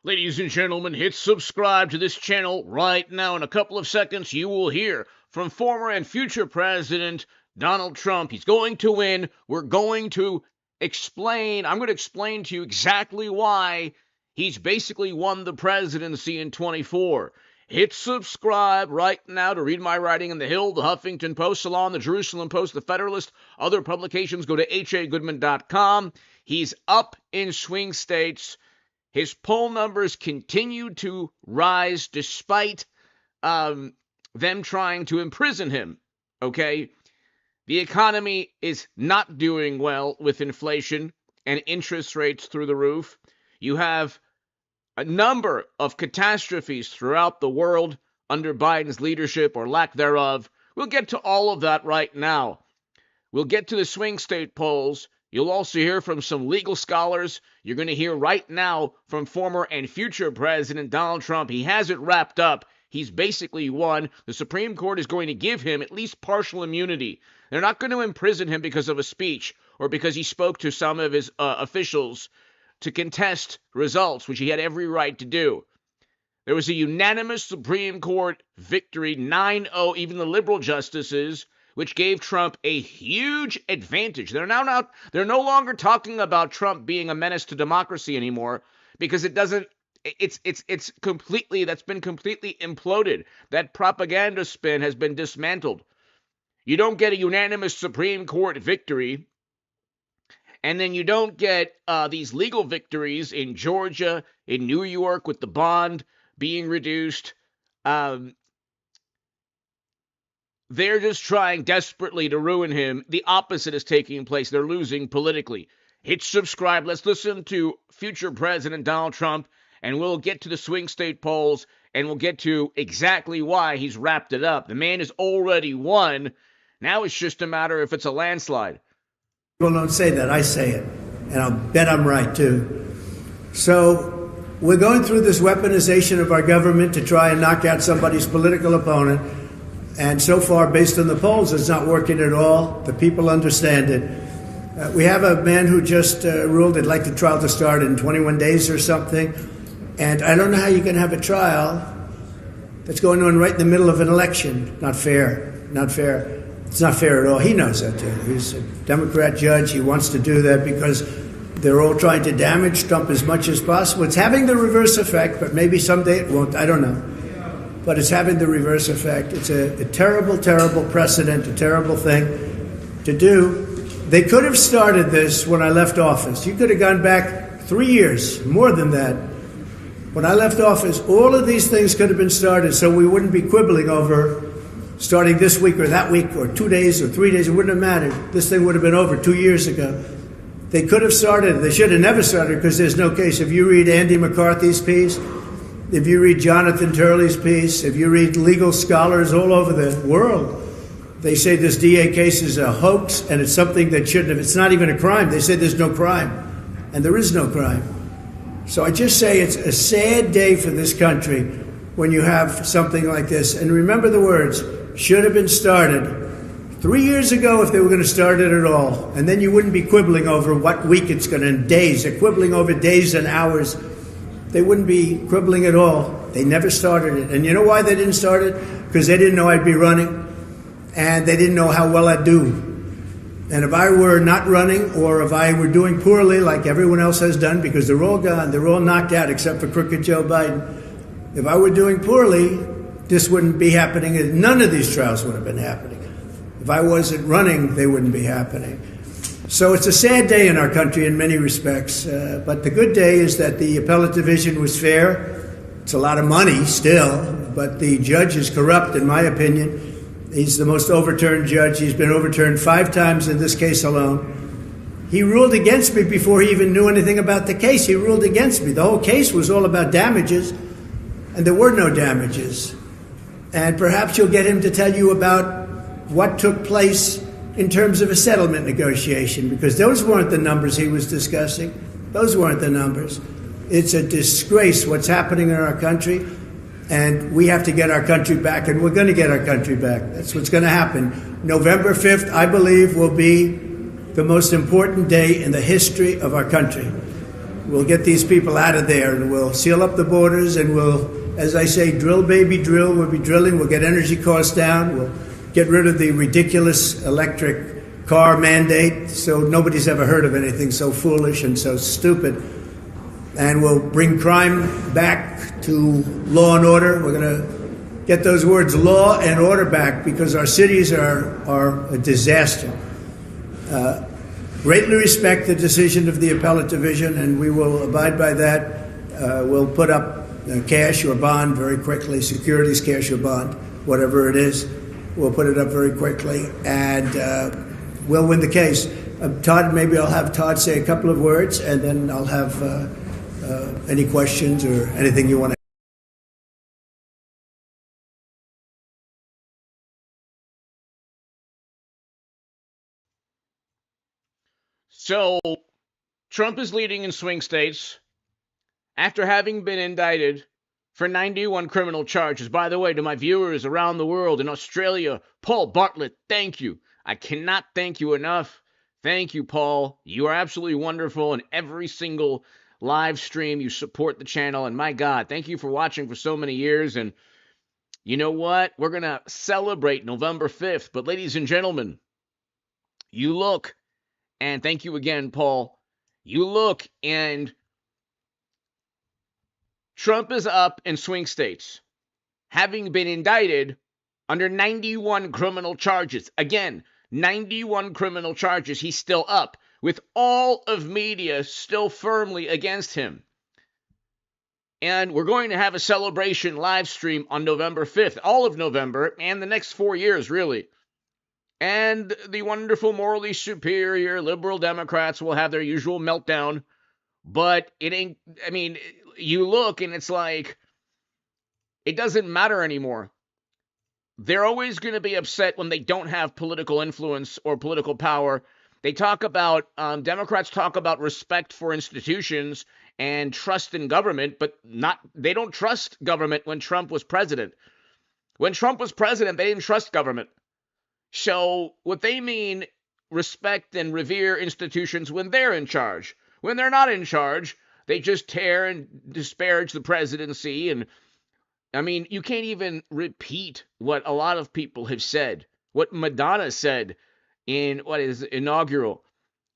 Ladies and gentlemen, hit subscribe to this channel right now. In a couple of seconds, you will hear from former and future President Donald Trump. He's going to win. We're going to explain. I'm going to explain to you exactly why he's basically won the presidency in 24. Hit subscribe right now to read my writing in The Hill, The Huffington Post, Salon, The Jerusalem Post, The Federalist, other publications. Go to hagoodman.com. He's up in swing states. His poll numbers continue to rise despite them trying to imprison him, okay? The economy is not doing well with inflation and interest rates through the roof. You have a number of catastrophes throughout the world under Biden's leadership or lack thereof. We'll get to all of that right now. We'll get to the swing state polls. You'll also hear from some legal scholars. You're going to hear right now from former and future President Donald Trump. He has it wrapped up. He's basically won. The Supreme Court is going to give him at least partial immunity. They're not going to imprison him because of a speech or because he spoke to some of his officials to contest results, which he had every right to do. There was a unanimous Supreme Court victory, 9-0, even the liberal justices, which gave Trump a huge advantage. They're no longer talking about Trump being a menace to democracy anymore, because it's completely, that's been completely imploded. That propaganda spin has been dismantled. You don't get a unanimous Supreme Court victory, and then you don't get these legal victories in Georgia, in New York with the bond being reduced. They're just trying desperately to ruin him. The opposite is taking place. They're losing politically. Hit subscribe. Let's listen to future President Donald Trump, and we'll get to the swing state polls, and we'll get to exactly why he's wrapped it up. The man has already won. Now it's just a matter if it's a landslide. People don't say that. I say it. And I'll bet I'm right, too. So we're going through this weaponization of our government to try and knock out somebody's political opponent. And so far, based on the polls, it's not working at all. The people understand it. We have a man who just ruled he'd like the trial to start in 21 days or something. And I don't know how you can have a trial that's going on right in the middle of an election. Not fair. Not fair. It's not fair at all. He knows that, too. He's a Democrat judge. He wants to do that because they're all trying to damage Trump as much as possible. It's having the reverse effect, but maybe someday it won't. I don't know. But it's having the reverse effect. It's a terrible, terrible precedent, a terrible thing to do. They could have started this when I left office. You could have gone back 3 years, more than that. When I left office, all of these things could have been started so we wouldn't be quibbling over starting this week or that week or 2 days or 3 days. It wouldn't have mattered. This thing would have been over 2 years ago. They could have started. They should have never started because there's no case. If you read Andy McCarthy's piece, if you read Jonathan Turley's piece, if you read legal scholars all over the world, they say this DA case is a hoax and it's something that shouldn't have. It's not even a crime. They say there's no crime, and there is no crime. So I just say it's a sad day for this country when you have something like this. And remember the words, should have been started 3 years ago if they were going to start it at all. And then you wouldn't be quibbling over what week it's going to, in days. They're quibbling over days and hours. They wouldn't be quibbling at all. They never started it. And you know why they didn't start it? Because they didn't know I'd be running, and they didn't know how well I'd do. And if I were not running, or if I were doing poorly like everyone else has done, because they're all gone, they're all knocked out except for crooked Joe Biden. If I were doing poorly, this wouldn't be happening. None of these trials would have been happening. If I wasn't running, they wouldn't be happening. So it's a sad day in our country in many respects, but the good day is that the appellate division was fair. It's a lot of money still, but the judge is corrupt, in my opinion. He's the most overturned judge. He's been overturned 5 times in this case alone. He ruled against me before he even knew anything about the case. He ruled against me. The whole case was all about damages, and there were no damages. And perhaps you'll get him to tell you about what took place in terms of a settlement negotiation, because those weren't the numbers he was discussing. Those weren't the numbers. It's a disgrace what's happening in our country, and we have to get our country back, and we're going to get our country back. That's what's going to happen. November 5th, I believe, will be the most important day in the history of our country. we'll get these people out of there, and we'll seal up the borders, and we'll, as I say, drill, baby, drill. We'll be drilling. We'll get energy costs down. We'll get rid of the ridiculous electric car mandate, so nobody's ever heard of anything so foolish and so stupid. And we'll bring crime back to law and order. We're going to get those words law and order back, because our cities are a disaster. Greatly respect the decision of the appellate division, and we will abide by that. We'll put up cash or bond very quickly, securities, cash or bond, whatever it is. We'll put it up very quickly, and we'll win the case. Todd, maybe I'll have Todd say a couple of words, and then I'll have any questions or anything you want to. So, Trump is leading in swing states after having been indicted for 91 criminal charges. By the way, to my viewers around the world, in Australia, Paul Bartlett, thank you. I cannot thank you enough. Thank you, Paul. You are absolutely wonderful. In every single live stream, you support the channel. And my God, thank you for watching for so many years. And you know what? We're going to celebrate November 5th. But ladies and gentlemen, you look, and thank you again, Paul. You look, and Trump is up in swing states, having been indicted under 91 criminal charges. Again, 91 criminal charges. He's still up, with all of media still firmly against him. And we're going to have a celebration live stream on November 5th, all of November, and the next 4 years, really. And the wonderful, morally superior liberal Democrats will have their usual meltdown. But it ain't, I mean, you look and it's like, it doesn't matter anymore. They're always going to be upset when they don't have political influence or political power. They talk about, Democrats talk about respect for institutions and trust in government, but they don't trust government when Trump was president. When Trump was president, they didn't trust government. So what they mean, respect and revere institutions when they're in charge. When they're not in charge, they just tear and disparage the presidency. And I mean, you can't even repeat what a lot of people have said, what Madonna said in what is inaugural.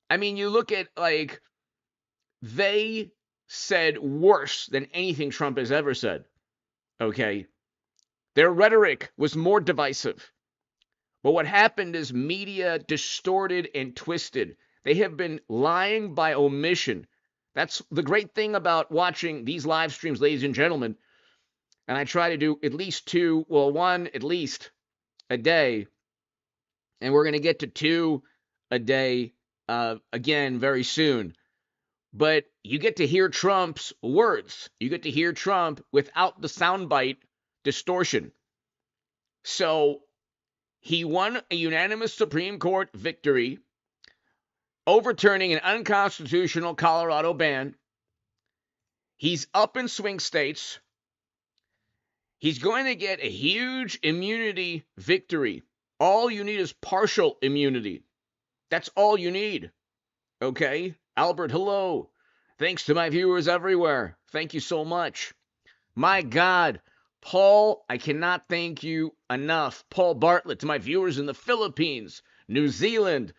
I mean, you look at, like, they said worse than anything Trump has ever said. Okay. Their rhetoric was more divisive. But what happened is media distorted and twisted. They have been lying by omission. That's the great thing about watching these live streams, ladies and gentlemen. And I try to do at least one at least a day. And we're going to get to 2 a day again very soon. But you get to hear Trump's words. You get to hear Trump without the soundbite distortion. So he won a unanimous Supreme Court victory, overturning an unconstitutional Colorado ban. He's up in swing states. He's going to get a huge immunity victory. All you need is partial immunity. That's all you need. Okay? Albert, hello. Thanks to my viewers everywhere. Thank you so much. My God. Paul, I cannot thank you enough. Paul Bartlett, to my viewers in the Philippines, New Zealand,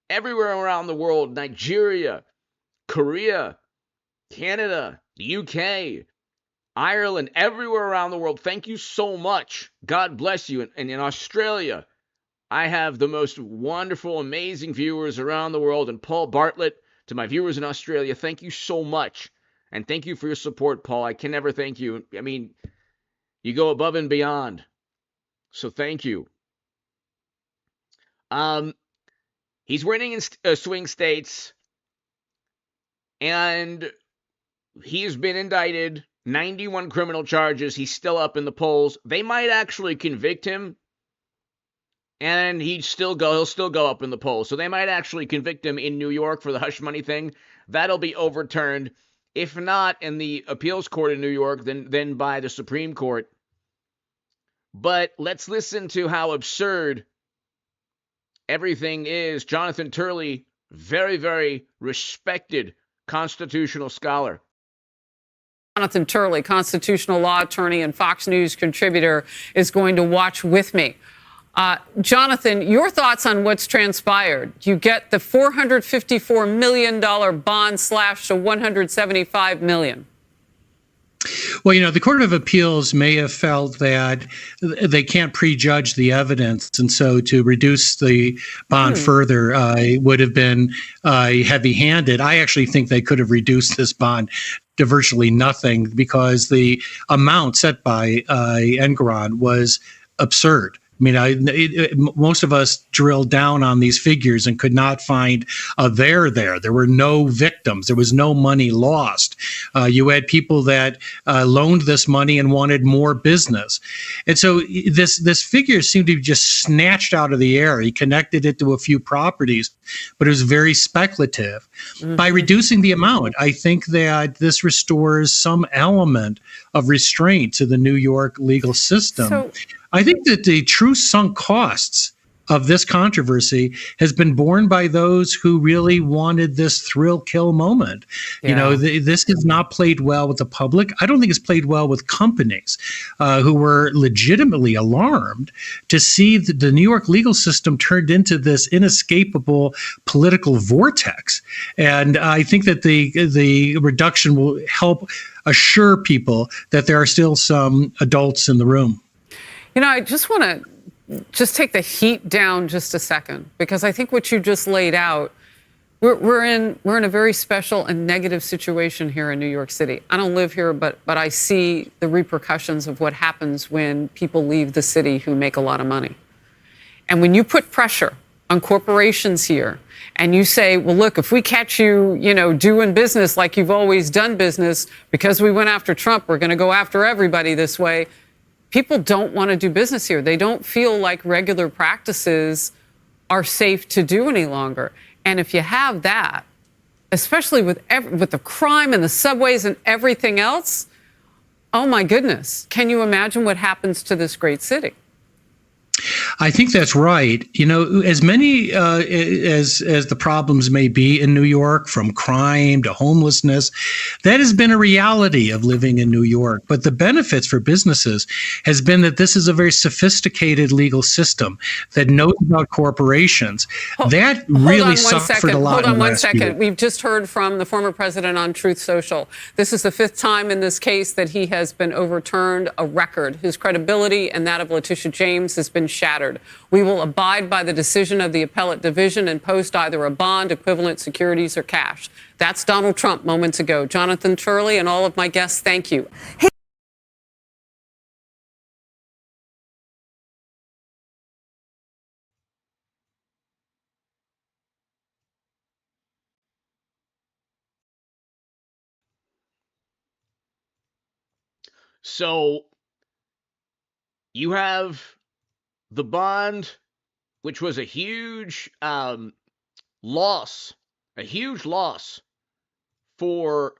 everywhere around the world, Nigeria, Korea, Canada, the UK, Ireland, everywhere around the world, thank you so much. God bless you. And in Australia, I have the most wonderful, amazing viewers around the world. And Paul Bartlett, to my viewers in Australia, thank you so much. And thank you for your support, Paul. I can never thank you. I mean, you go above and beyond. So thank you. He's winning in swing states, and he has been indicted, 91 criminal charges. He's still up in the polls. They might actually convict him, and he'll still go up in the polls. So they might actually convict him in New York for the hush money thing. That'll be overturned. If not in the appeals court in New York, then by the Supreme Court. But let's listen to how absurd everything is. Jonathan Turley, very, very respected constitutional scholar. Jonathan Turley, constitutional law attorney and Fox News contributor, is going to watch with me. Jonathan, your thoughts on what's transpired? You get the $454 million bond slashed to $175 million. Well, the Court of Appeals may have felt that they can't prejudge the evidence, and so to reduce the bond further would have been heavy-handed. I actually think they could have reduced this bond to virtually nothing because the amount set by Engoron was absurd. I mean, most of us drilled down on these figures and could not find a there. There were no victims. There was no money lost. You had people that loaned this money and wanted more business. And so this figure seemed to be just snatched out of the air. He connected it to a few properties, but it was very speculative. Mm-hmm. By reducing the amount, I think that this restores some element of restraint to the New York legal system. I think that the true sunk costs of this controversy has been borne by those who really wanted this thrill kill moment. Yeah. This has not played well with the public. I don't think it's played well with companies who were legitimately alarmed to see the New York legal system turned into this inescapable political vortex. And I think that the reduction will help assure people that there are still some adults in the room. I just want to take the heat down just a second, because I think what you just laid out, we're in a very special and negative situation here in New York City. I don't live here, but I see the repercussions of what happens when people leave the city who make a lot of money. And when you put pressure on corporations here and you say, well, look, if we catch you, doing business like you've always done business, because we went after Trump, we're going to go after everybody this way. People don't want to do business here. They don't feel like regular practices are safe to do any longer. And if you have that, especially with the crime and the subways and everything else, oh my goodness, can you imagine what happens to this great city? I think that's right. As many as the problems may be in New York, from crime to homelessness, that has been a reality of living in New York. But the benefits for businesses has been that this is a very sophisticated legal system that knows about corporations. That really suffered a lot. Hold on one second. We've just heard from the former president on Truth Social. This is the fifth time in this case that he has been overturned, a record. His credibility and that of Letitia James has been shattered. We will abide by the decision of the appellate division and post either a bond, equivalent securities, or cash. That's Donald Trump moments ago. Jonathan Turley and all of my guests, thank you. So you have the bond, which was a huge loss for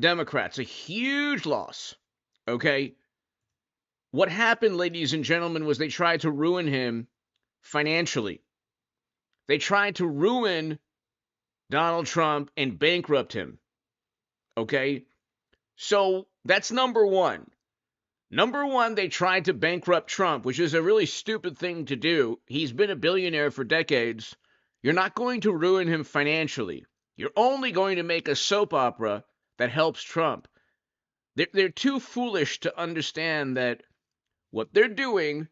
Democrats, a huge loss. Okay. What happened, ladies and gentlemen, was they tried to ruin him financially. They tried to ruin Donald Trump and bankrupt him. Okay. So that's number one. Number one, they tried to bankrupt Trump, which is a really stupid thing to do. He's been a billionaire for decades. You're not going to ruin him financially. You're only going to make a soap opera that helps Trump. They're too foolish to understand that what they're doing,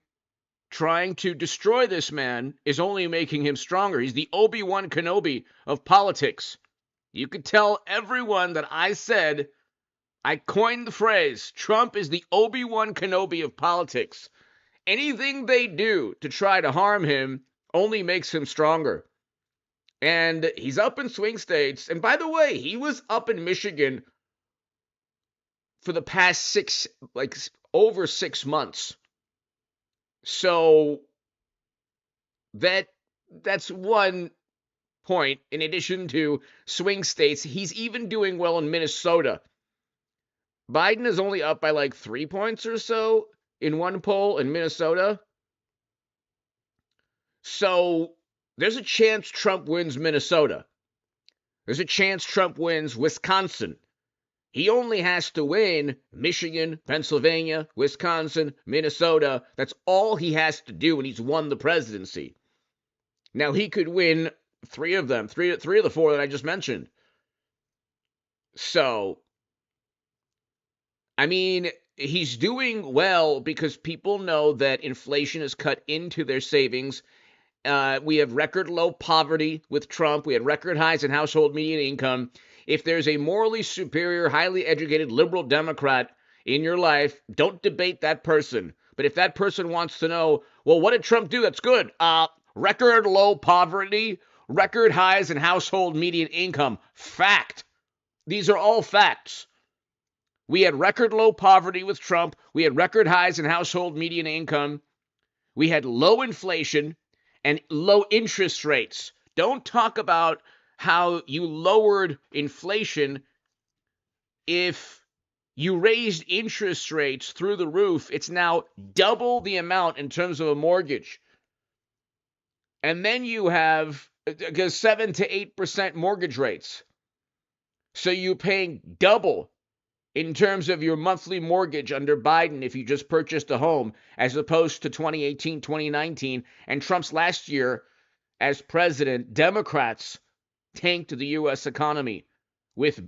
trying to destroy this man, is only making him stronger. He's the Obi-Wan Kenobi of politics. You could tell everyone that I coined the phrase, Trump is the Obi-Wan Kenobi of politics. Anything they do to try to harm him only makes him stronger. And he's up in swing states. And by the way, he was up in Michigan for the past over 6 months. So that's one point. In addition to swing states, he's even doing well in Minnesota. Biden is only up by 3 points or so in one poll in Minnesota. So there's a chance Trump wins Minnesota. There's a chance Trump wins Wisconsin. He only has to win Michigan, Pennsylvania, Wisconsin, Minnesota. That's all he has to do, and he's won the presidency. Now, he could win three of them, three of the four that I just mentioned. So, I mean, he's doing well because people know that inflation is cut into their savings. We have record low poverty with Trump. We had record highs in household median income. If there's a morally superior, highly educated liberal Democrat in your life, don't debate that person. But if that person wants to know, well, what did Trump do? That's good. Record low poverty, record highs in household median income. Fact. These are all facts. We had record low poverty with Trump. We had record highs in household median income. We had low inflation and low interest rates. Don't talk about how you lowered inflation if you raised interest rates through the roof. It's now double the amount in terms of a mortgage. And then you have 7 to 8% mortgage rates. So you're paying double in terms of your monthly mortgage under Biden if you just purchased a home, as opposed to 2018, 2019. And Trump's last year as president, Democrats tanked the U.S. economy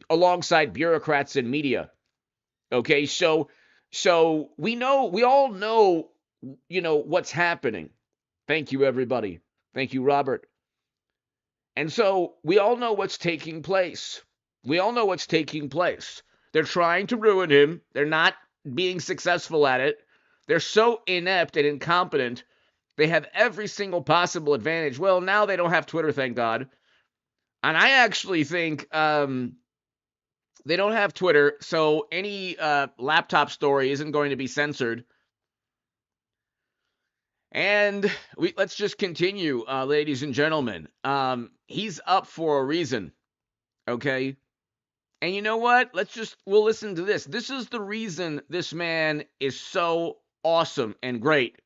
alongside bureaucrats and media. Okay, so we all know, what's happening. Thank you, everybody. Thank you, Robert. And so we all know what's taking place. We all know what's taking place. They're trying to ruin him. They're not being successful at it. They're so inept and incompetent. They have every single possible advantage. Well, now they don't have Twitter, thank God. And I actually think they don't have Twitter, so any laptop story isn't going to be censored. And let's just continue, ladies and gentlemen. He's up for a reason, okay? And you know what? We'll listen to this. This is the reason this man is so awesome and great.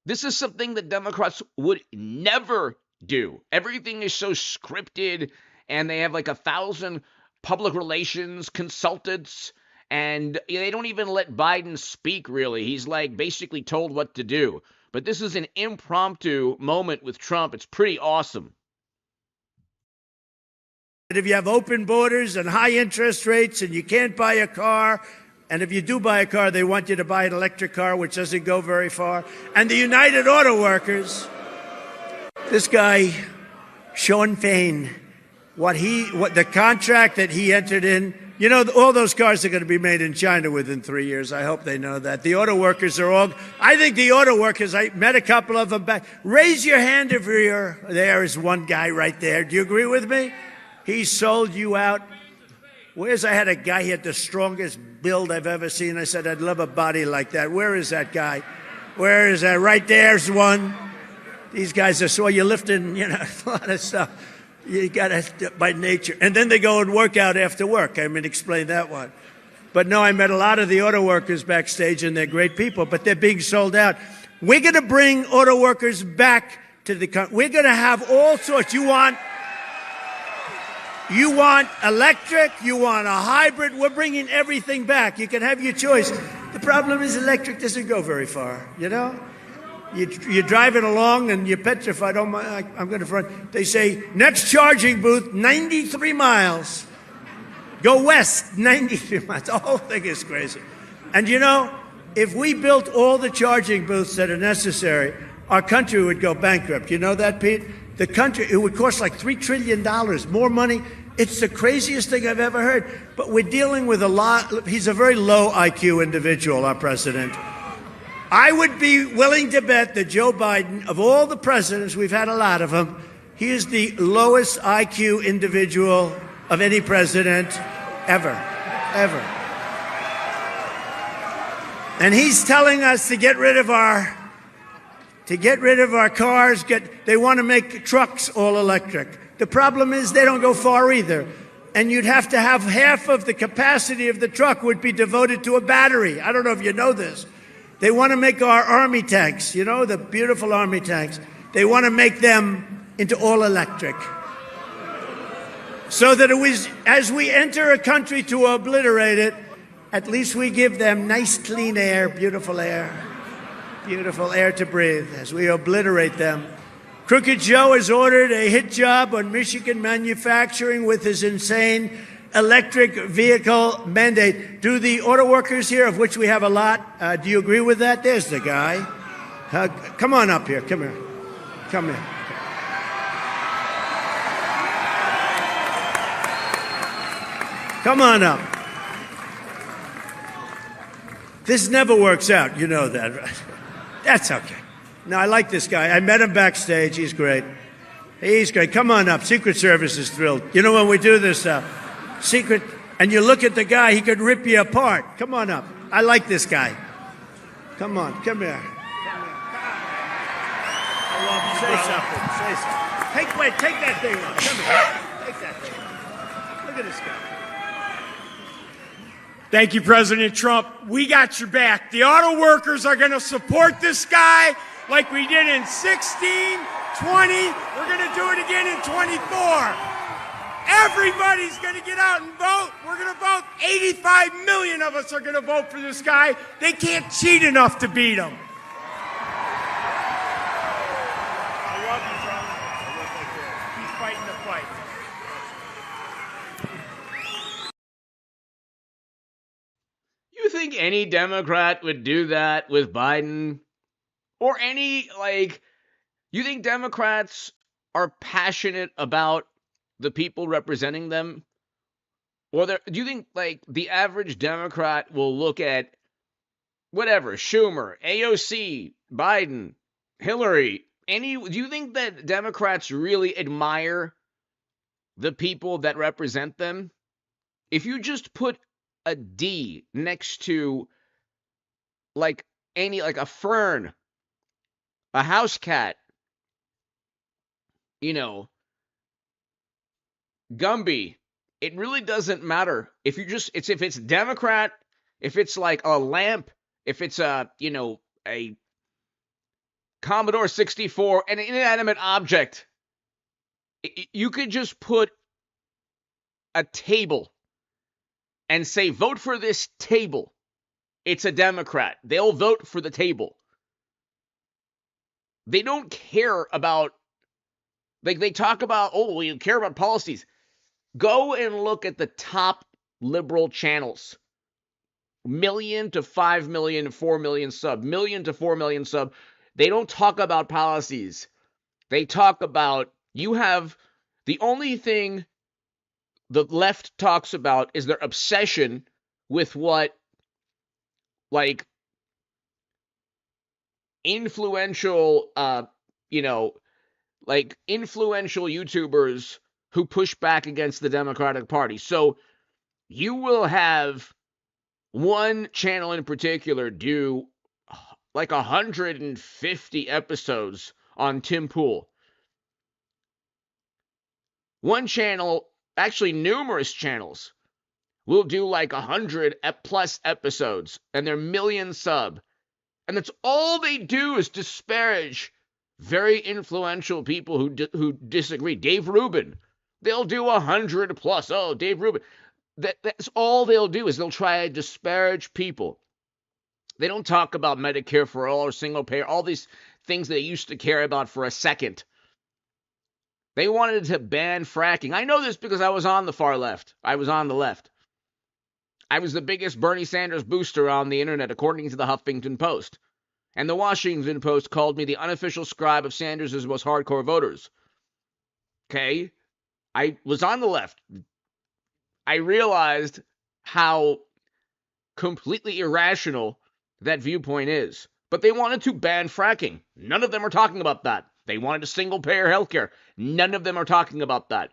This is something that Democrats would never do. Everything is so scripted, and they have like 1,000 public relations consultants, and they don't even let Biden speak, really. He's like basically told what to do. But this is an impromptu moment with Trump. It's pretty awesome. If you have open borders and high interest rates and you can't buy a car, and if you do buy a car, they want you to buy an electric car, which doesn't go very far. And the United Auto Workers, this guy, Sean Fain, what the contract that he entered in, all those cars are going to be made in China within 3 years. I hope they know that. The auto workers I think the auto workers, I met a couple of them back. Raise your hand if there is one guy right there. Do you agree with me? He sold you out. I had a guy, he had the strongest build I've ever seen. I said, I'd love a body like that. Where is that guy? Where is that? Right there's one. These guys you're lifting, a lot of stuff. You got to, by nature. And then they go and work out after work. Explain that one. But no, I met a lot of the auto workers backstage, and they're great people, but they're being sold out. We're going to bring auto workers back to the country. We're going to have all sorts. You want electric, you want a hybrid, we're bringing everything back. You can have your choice. The problem is electric doesn't go very far, You're driving along and you're petrified. Oh my, I'm going to front. They say, next charging booth, 93 miles. Go west, 93 miles. The whole thing is crazy. And if we built all the charging booths that are necessary, our country would go bankrupt. You know that, Pete? The country, it would cost like $3 trillion, more money. It's the craziest thing I've ever heard. But we're dealing with he's a very low IQ individual, our president. I would be willing to bet that Joe Biden, of all the presidents, we've had a lot of them, he is the lowest IQ individual of any president ever. And he's telling us to get rid of our cars. They want to make trucks all electric. The problem is they don't go far either. And you'd have to have half of the capacity of the truck would be devoted to a battery. I don't know if you know this. They want to make our army tanks, the beautiful army tanks. They want to make them into all electric. so that as we enter a country to obliterate it, at least we give them nice, clean air, beautiful air to breathe as we obliterate them. Crooked Joe has ordered a hit job on Michigan manufacturing with his insane electric vehicle mandate. Do the auto workers here, of which we have a lot, do you agree with that? There's the guy. Come on up here. Come here. Come here. Come on up. This never works out. You know that, right? That's okay. No, I like this guy. I met him backstage. He's great. He's great. Come on up. Secret Service is thrilled. You know, when we do this secret, and you look at the guy, he could rip you apart. Come on up. I like this guy. Come on. Come here. I love you, say something. Say something. Take that thing off. Come here. Take that thing off. Look at this guy. Thank you, President Trump. We got your back. The auto workers are going to support this guy like we did in 16, 20. We're going to do it again in 24. Everybody's going to get out and vote. We're going to vote. 85 million of us are going to vote for this guy. They can't cheat enough to beat him. I love you, brother. Keep fighting the fight. You think any Democrat would do that with Biden? Or you think Democrats are passionate about the people representing them? Or do you think, the average Democrat will look at whatever, Schumer, AOC, Biden, Hillary, do you think that Democrats really admire the people that represent them? If you just put a D next to a fern, a house cat, Gumby, it really doesn't matter. If it's Democrat, if it's like a lamp, if it's a Commodore 64, an inanimate object, you could just put a table and say, vote for this table. It's a Democrat. They'll vote for the table. They don't care about, they talk about, we care about policies. Go and look at the top liberal channels. 1 million to 5 million to 4 million sub. 1 million to 4 million sub. They don't talk about policies. They talk about, the only thing the left talks about is their obsession with what, influential, influential YouTubers who push back against the Democratic Party. So you will have one channel in particular do 150 episodes on Tim Pool. One channel, actually numerous channels, will do 100 plus episodes, and they're million sub. And that's all they do is disparage very influential people who disagree. Dave Rubin, they'll do 100 plus. Oh, Dave Rubin. That's all they'll do is they'll try to disparage people. They don't talk about Medicare for all or single payer, all these things they used to care about for a second. They wanted to ban fracking. I know this because I was on the far left. I was on the left. I was the biggest Bernie Sanders booster on the internet, according to the Huffington Post. And the Washington Post called me the unofficial scribe of Sanders' most hardcore voters. Okay? I was on the left. I realized how completely irrational that viewpoint is. But they wanted to ban fracking. None of them are talking about that. They wanted a single-payer healthcare. None of them are talking about that.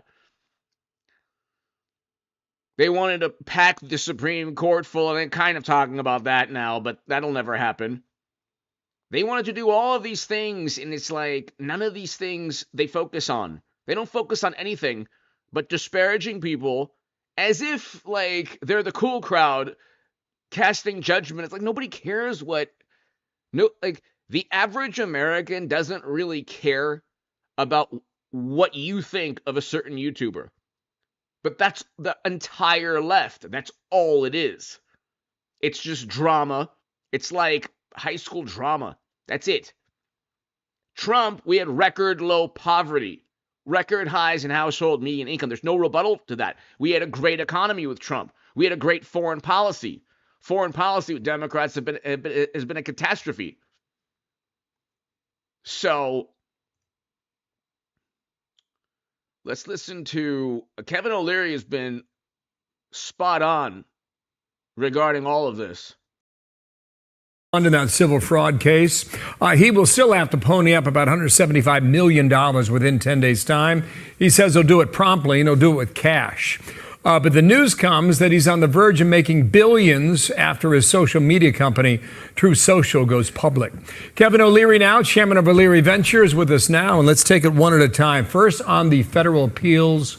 They wanted to pack the Supreme Court full, and they're kind of talking about that now, but that'll never happen. They wanted to do all of these things, and it's none of these things they focus on. They don't focus on anything but disparaging people as if, they're the cool crowd casting judgment. It's nobody cares the average American doesn't really care about what you think of a certain YouTuber. But that's the entire left. That's all it is. It's just drama. It's like high school drama. That's it. Trump, we had record low poverty, record highs in household median income. There's no rebuttal to that. We had a great economy with Trump. We had a great foreign policy. Foreign policy with Democrats has been a catastrophe. So let's listen to Kevin O'Leary has been spot on regarding all of this. In that civil fraud case, he will still have to pony up about $175 million within 10 days' time. He says he'll do it promptly and he'll do it with cash. But the news comes that he's on the verge of making billions after his social media company, True Social, goes public. Kevin O'Leary now, chairman of O'Leary Ventures, with us now, and let's take it one at a time. First, on the federal appeals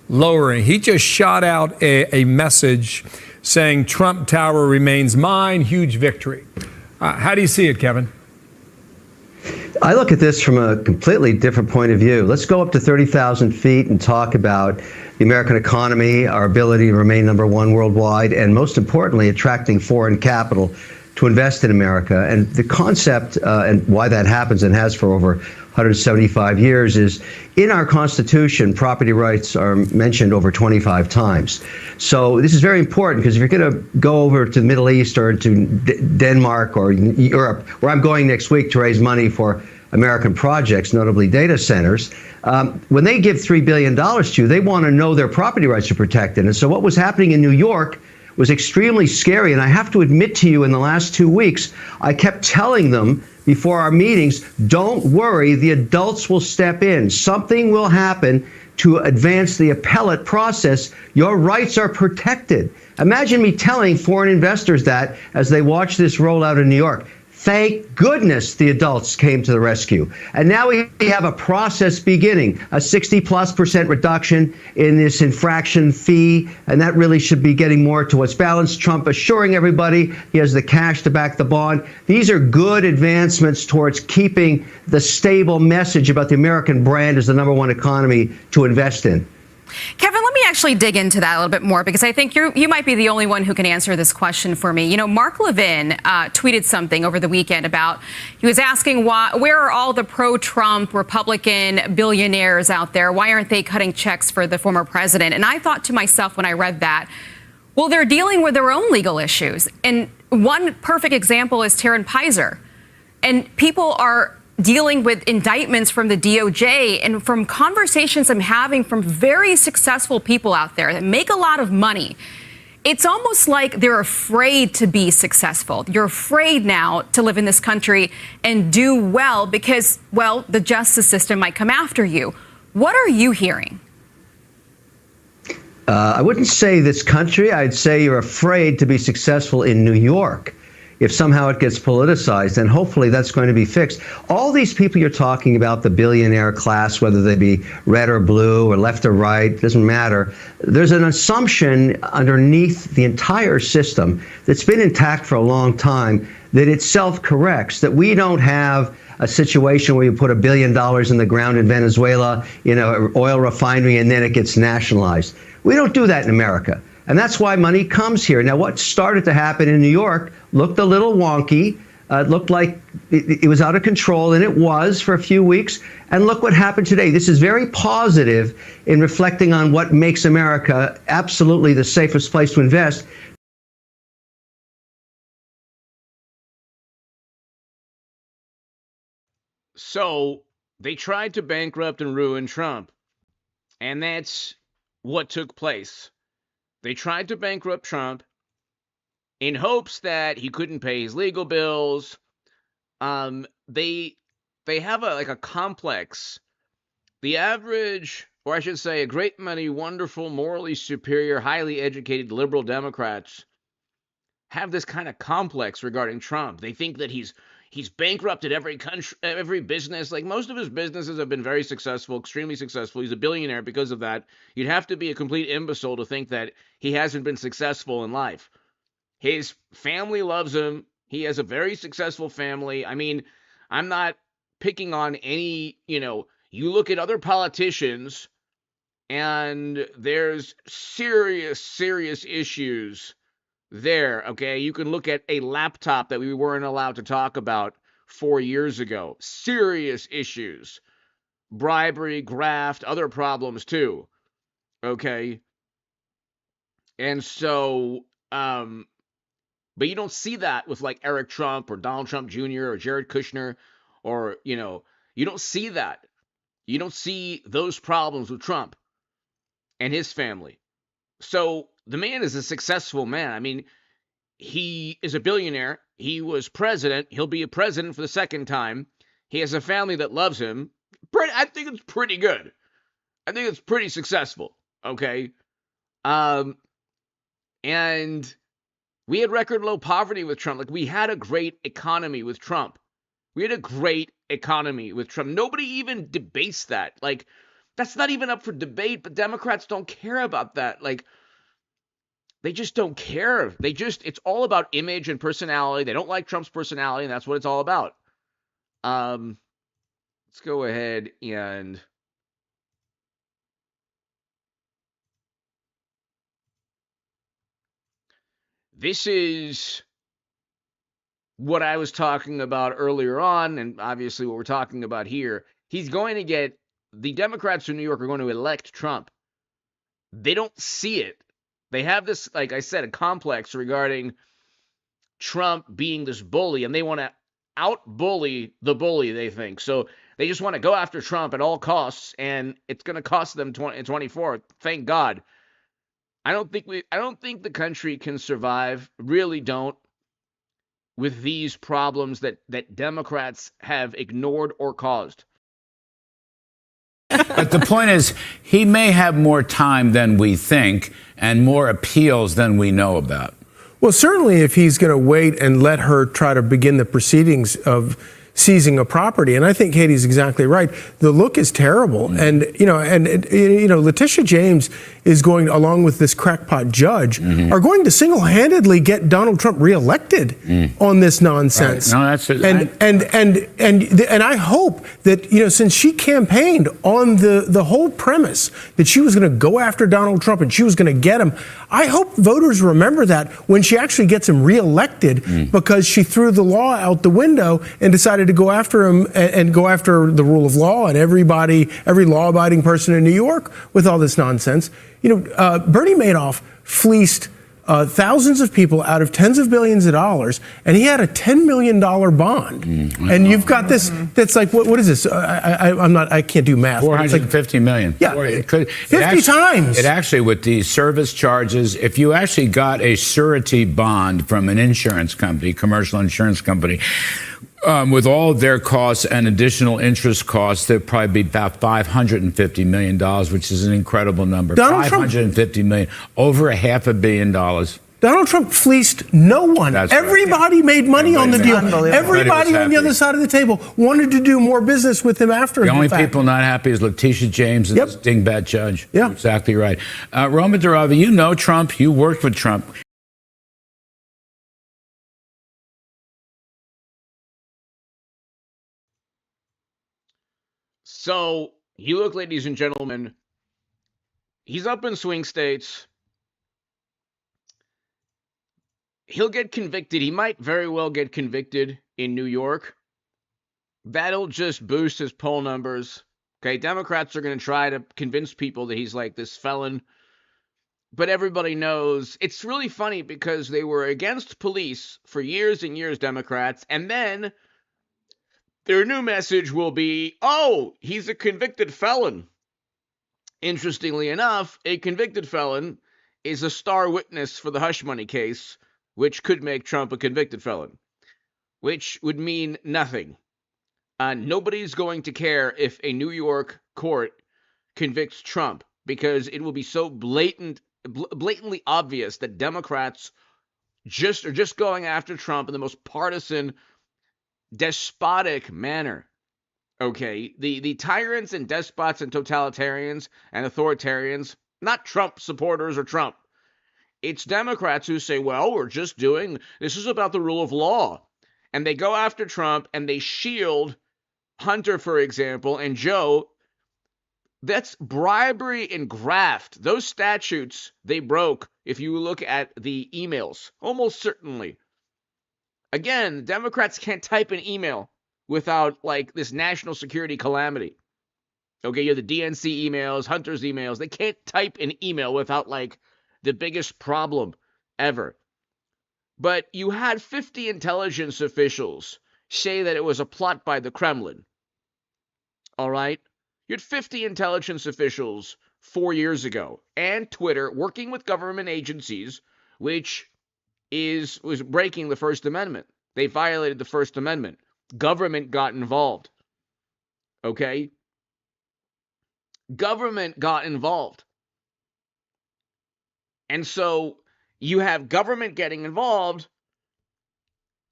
lowering. He just shot out a message saying Trump Tower remains mine, huge victory. How do you see it, Kevin? I look at this from a completely different point of view. Let's go up to 30,000 feet and talk about the American economy, our ability to remain number one worldwide, and most importantly, attracting foreign capital to invest in America. And the concept and why that happens and has for over 175 years is in our Constitution, property rights are mentioned over 25 times. So this is very important because if you're going to go over to the Middle East or to Denmark or Europe, where I'm going next week to raise money for American projects, notably data centers, when they give $3 billion to you, they want to know their property rights are protected. And so what was happening in New York was extremely scary. And I have to admit to you, in the last 2 weeks, I kept telling them before our meetings, don't worry, the adults will step in. Something will happen to advance the appellate process. Your rights are protected. Imagine me telling foreign investors that as they watch this roll out in New York. Thank goodness the adults came to the rescue. And now we have a process beginning, a 60+% reduction in this infraction fee, and that really should be getting more to what's balanced. Trump assuring everybody he has the cash to back the bond. These are good advancements towards keeping the stable message about the American brand as the number one economy to invest in. Kevin, let me actually dig into that a little bit more because I think you might be the only one who can answer this question for me. You know, Mark Levin tweeted something over the weekend about, he was asking where are all the pro-Trump Republican billionaires out there? Why aren't they cutting checks for the former president? And I thought to myself when I read that, well, they're dealing with their own legal issues. And one perfect example is Taryn Pizer. And people are dealing with indictments from the DOJ, and from conversations I'm having from very successful people out there that make a lot of money, it's almost like they're afraid to be successful. You're afraid now to live in this country and do well because, well, the justice system might come after you. What are you hearing? I wouldn't say this country. I'd say you're afraid to be successful in New York. If somehow it gets politicized, and hopefully that's going to be fixed. All these people you're talking about, the billionaire class, whether they be red or blue or left or right, doesn't matter. There's an assumption underneath the entire system that's been intact for a long time that it self-corrects, that we don't have a situation where you put $1 billion in the ground in Venezuela, you know, oil refinery, and then it gets nationalized. We don't do that in America. And that's why money comes here. Now, what started to happen in New York looked a little wonky. It looked like it was out of control, and it was for a few weeks. And look what happened today. This is very positive in reflecting on what makes America absolutely the safest place to invest. So they tried to bankrupt and ruin Trump. And that's what took place. They tried to bankrupt Trump in hopes that he couldn't pay his legal bills. They have a complex. The average, or I should say, a great many wonderful, morally superior, highly educated liberal Democrats have this kind of complex regarding Trump. They think that he's bankrupted every country, every business. Like, most of his businesses have been very successful, extremely successful. He's a billionaire because of that. You'd have to be a complete imbecile to think that he hasn't been successful in life. His family loves him. He has a very successful family. I mean, I'm not picking on any, you look at other politicians And there's serious issues there, okay? You can look at a laptop that we weren't allowed to talk about 4 years ago. Serious issues. Bribery, graft, other problems too, okay? And so, but you don't see that with like Eric Trump or Donald Trump Jr. or Jared Kushner or, you don't see that. You don't see those problems with Trump and his family. So the man is a successful man. I mean, he is a billionaire. He was president. He'll be a president for the second time. He has a family that loves him. I think it's pretty good. I think it's pretty successful. Okay. And we had record low poverty with Trump. Like, we had a great economy with Trump. Nobody even debates that. Like, that's not even up for debate, but Democrats don't care about that. Like, they just don't care. It's all about image and personality. They don't like Trump's personality, and that's what it's all about. Let's go ahead and this is what I was talking about earlier on, and obviously what we're talking about here. The Democrats in New York are going to elect Trump. They don't see it. They have this, like I said, a complex regarding Trump being this bully, and they want to out-bully the bully, they think. So they just want to go after Trump at all costs, and it's going to cost them 24. Thank God. I don't think the country can survive, really don't, with these problems that Democrats have ignored or caused. But the point is, he may have more time than we think and more appeals than we know about. Well, certainly if he's going to wait and let her try to begin the proceedings of seizing a property. And I think Katie's exactly right. The look is terrible. Mm-hmm. And Letitia James is going, along with this crackpot judge, mm-hmm. are going to single-handedly get Donald Trump reelected on this nonsense. Right. No, that's it. And I hope that, since she campaigned on the whole premise that she was going to go after Donald Trump and she was going to get him, I hope voters remember that when she actually gets him reelected, because she threw the law out the window and decided to go after him and go after the rule of law and every law-abiding person in New York with all this nonsense. Bernie Madoff fleeced thousands of people out of tens of billions of dollars, and he had a $10 million bond. And you've got this that's like, what is this? I can't do math. $450 million. Yeah, 50 times. It actually, with the service charges, if you actually got a surety bond from an insurance company, commercial insurance company, with all their costs and additional interest costs, there'd probably be about $550 million, which is an incredible number. $550 million, over $500 million. Donald Trump fleeced no one. That's Everybody right. made money on the deal. Everybody on the other happy. side of the table wanted to do more business with him after the only people not happy is Letitia James and this dingbat judge. Yeah. You're exactly right. Roma Duravi, you know Trump. You worked with Trump. So, you look, ladies and gentlemen, he's up in swing states. He'll get convicted. He might very well get convicted in New York. That'll just boost his poll numbers. Okay, Democrats are going to try to convince people that he's like this felon. But everybody knows. It's really funny because they were against police for years and years, Democrats, and then their new message will be, oh, he's a convicted felon. Interestingly enough, a convicted felon is a star witness for the hush money case, which could make Trump a convicted felon, which would mean nothing. Nobody's going to care if a New York court convicts Trump, because it will be so blatantly obvious that Democrats are just going after Trump in the most partisan, despotic manner. Okay, the tyrants and despots and totalitarians and authoritarians, not Trump supporters or Trump. It's Democrats who say, well, this is about the rule of law. And they go after Trump and they shield Hunter, for example, and Joe That's bribery and graft. Those statutes, they broke if you look at the emails, almost certainly. Again, Democrats can't type an email without like this national security calamity. Okay, you have the DNC emails, Hunter's emails. They can't type an email without like the biggest problem ever. But you had 50 intelligence officials say that it was a plot by the Kremlin. All right? You had 50 intelligence officials 4 years ago, and Twitter working with government agencies, which was breaking the First Amendment. They violated the First Amendment. Government got involved. Okay? Government got involved. And so you have government getting involved,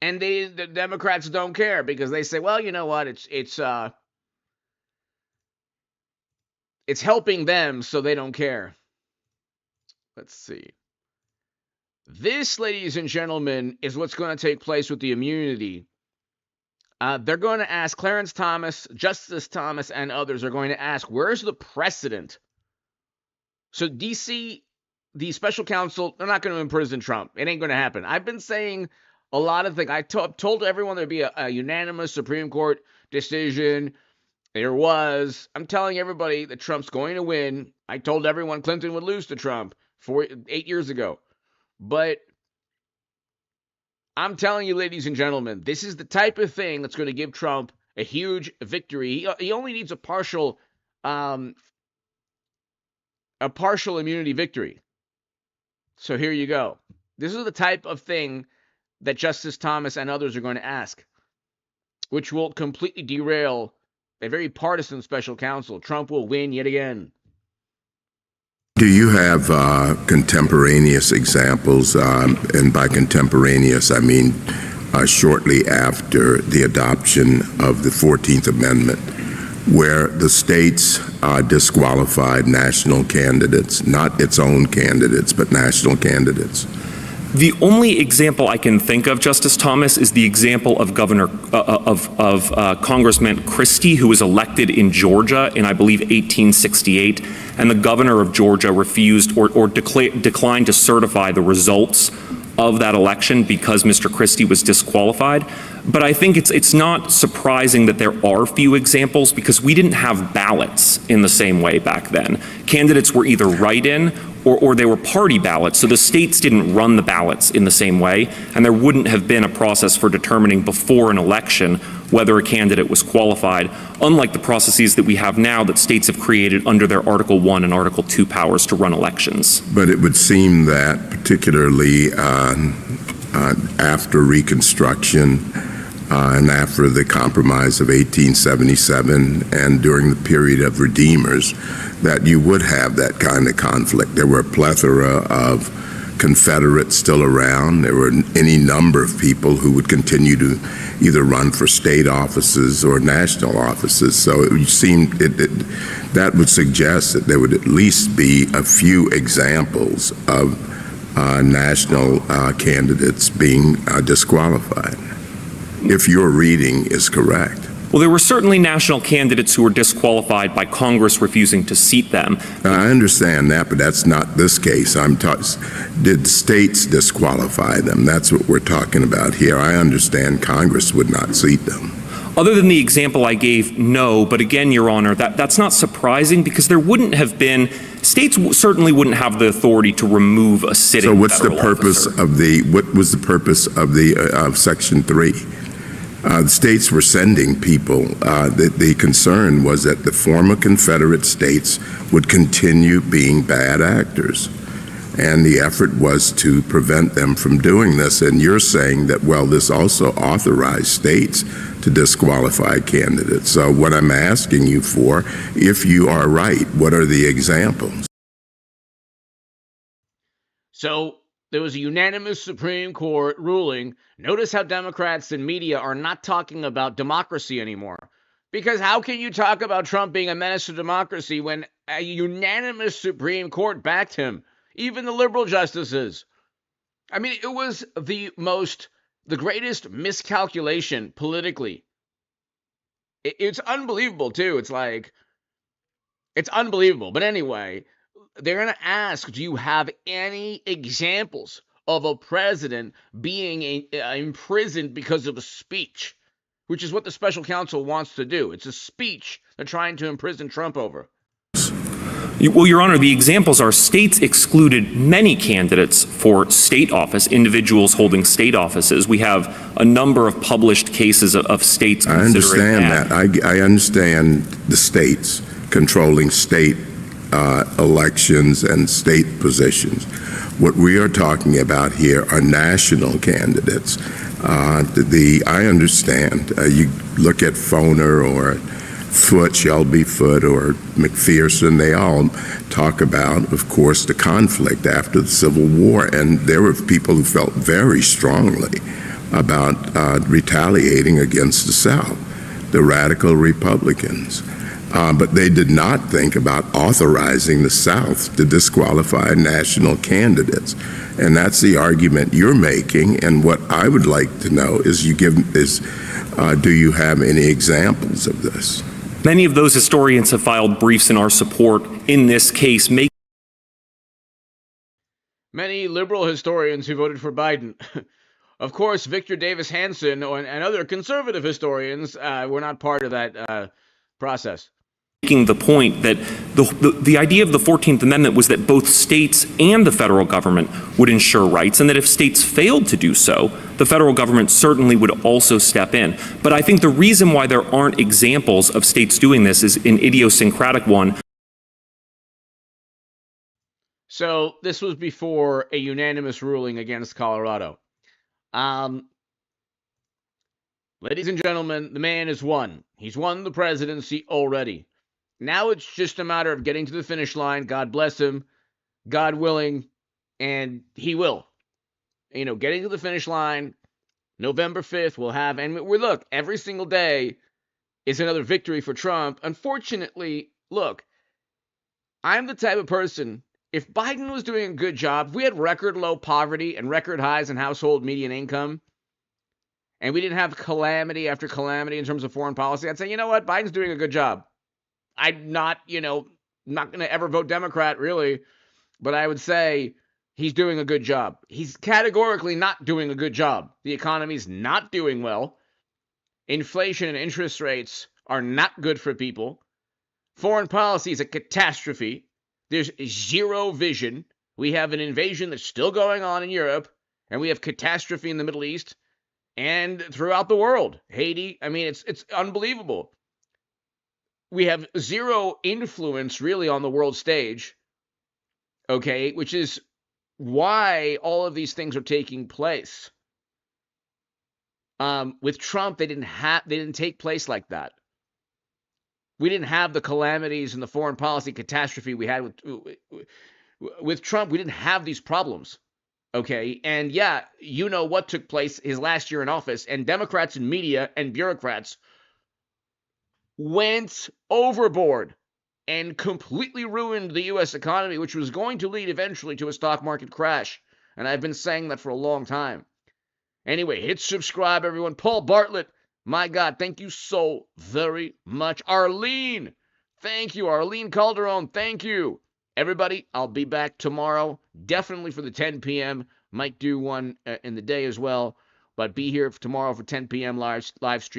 and the Democrats don't care because they say, well, you know what? It's helping them, so they don't care. Let's see. This, ladies and gentlemen, is what's going to take place with the immunity. They're going to ask Clarence Thomas, Justice Thomas, and others are going to ask, where's the precedent? So D.C., the special counsel, they're not going to imprison Trump. It ain't going to happen. I've been saying a lot of things. I told everyone there'd be a unanimous Supreme Court decision. There was. I'm telling everybody that Trump's going to win. I told everyone Clinton would lose to Trump 8 years ago. But I'm telling you, ladies and gentlemen, this is the type of thing that's going to give Trump a huge victory. He only needs a partial immunity victory. So here you go. This is the type of thing that Justice Thomas and others are going to ask, which will completely derail a very partisan special counsel. Trump will win yet again. Do you have contemporaneous examples? And by contemporaneous, I mean shortly after the adoption of the 14th Amendment, where the states disqualified national candidates, not its own candidates, but national candidates? The only example I can think of, Justice Thomas, is the example of Congressman Christie, who was elected in Georgia in, I believe, 1868, and the governor of Georgia refused or declined to certify the results of that election because Mr. Christie was disqualified. But I think it's not surprising that there are few examples because we didn't have ballots in the same way back then. Candidates were either write-in or they were party ballots, so the states didn't run the ballots in the same way, and there wouldn't have been a process for determining before an election whether a candidate was qualified, unlike the processes that we have now that states have created under their Article 1 and Article 2 powers to run elections. But it would seem that particularly after Reconstruction and after the Compromise of 1877 and during the period of Redeemers, that you would have that kind of conflict. There were a plethora of Confederates still around. There were any number of people who would continue to either run for state offices or national offices. So it seemed that would suggest that there would at least be a few examples of national candidates being disqualified, if your reading is correct. Well, there were certainly national candidates who were disqualified by Congress refusing to seat them. I understand that, but that's not this case. Did states disqualify them? That's what we're talking about here. I understand Congress would not seat them. Other than the example I gave, no. But again, Your Honor, that's not surprising because there wouldn't have been, states certainly wouldn't have the authority to remove a sitting So what's the purpose officer. what was the purpose of Section 3? The states were sending people. The concern was that the former Confederate states would continue being bad actors. And the effort was to prevent them from doing this. And you're saying that, well, this also authorized states to disqualify candidates. So what I'm asking you for, if you are right, what are the examples? So there was a unanimous Supreme Court ruling. Notice how Democrats and media are not talking about democracy anymore. Because how can you talk about Trump being a menace to democracy when a unanimous Supreme Court backed him? Even the liberal justices. I mean, it was the greatest miscalculation politically. It's unbelievable, too. It's like, It's unbelievable. But anyway, they're going to ask, do you have any examples of a president being imprisoned because of a speech, which is what the special counsel wants to do. It's a speech they're trying to imprison Trump over. Well, Your Honor, the examples are states excluded many candidates for state office, individuals holding state offices. We have a number of published cases of states considering that. I understand the states controlling state elections and state positions. What we are talking about here are national candidates. I understand. You look at Foner or Foote, Shelby Foote, or McPherson, they all talk about, of course, the conflict after the Civil War. And there were people who felt very strongly about retaliating against the South, the radical Republicans. But they did not think about authorizing the South to disqualify national candidates. And that's the argument you're making. And what I would like to know is do you have any examples of this? Many of those historians have filed briefs in our support in this case. Many liberal historians who voted for Biden. Of course, Victor Davis Hanson and other conservative historians were not part of that process. Making the point that the idea of the 14th Amendment was that both states and the federal government would ensure rights, and that if states failed to do so, the federal government certainly would also step in. But I think the reason why there aren't examples of states doing this is an idiosyncratic one. So this was before a unanimous ruling against Colorado. Ladies and gentlemen, the man has won. He's won the presidency already. Now it's just a matter of getting to the finish line. God bless him, God willing, and he will. Getting to the finish line, November 5th, we'll have, and look, every single day is another victory for Trump. Unfortunately, look, I'm the type of person, if Biden was doing a good job, if we had record low poverty and record highs in household median income, and we didn't have calamity after calamity in terms of foreign policy, I'd say, you know what, Biden's doing a good job. I'm not going to ever vote Democrat, really, but I would say he's doing a good job. He's categorically not doing a good job. The economy's not doing well. Inflation and interest rates are not good for people. Foreign policy is a catastrophe. There's zero vision. We have an invasion that's still going on in Europe, and we have catastrophe in the Middle East and throughout the world. Haiti, it's unbelievable. We have zero influence really on the world stage, okay, which is why all of these things are taking place. With Trump, they didn't take place like that. We didn't have the calamities and the foreign policy catastrophe we had with Trump. We didn't have these problems, okay? And yeah, you know what took place his last year in office, and Democrats and media and bureaucrats went overboard and completely ruined the U.S. economy, which was going to lead eventually to a stock market crash. And I've been saying that for a long time. Anyway, hit subscribe, everyone. Paul Bartlett, my God, thank you so very much. Arlene, thank you. Arlene Calderon, thank you. Everybody, I'll be back tomorrow, definitely for the 10 p.m. Might do one in the day as well, but be here tomorrow for 10 p.m. live stream.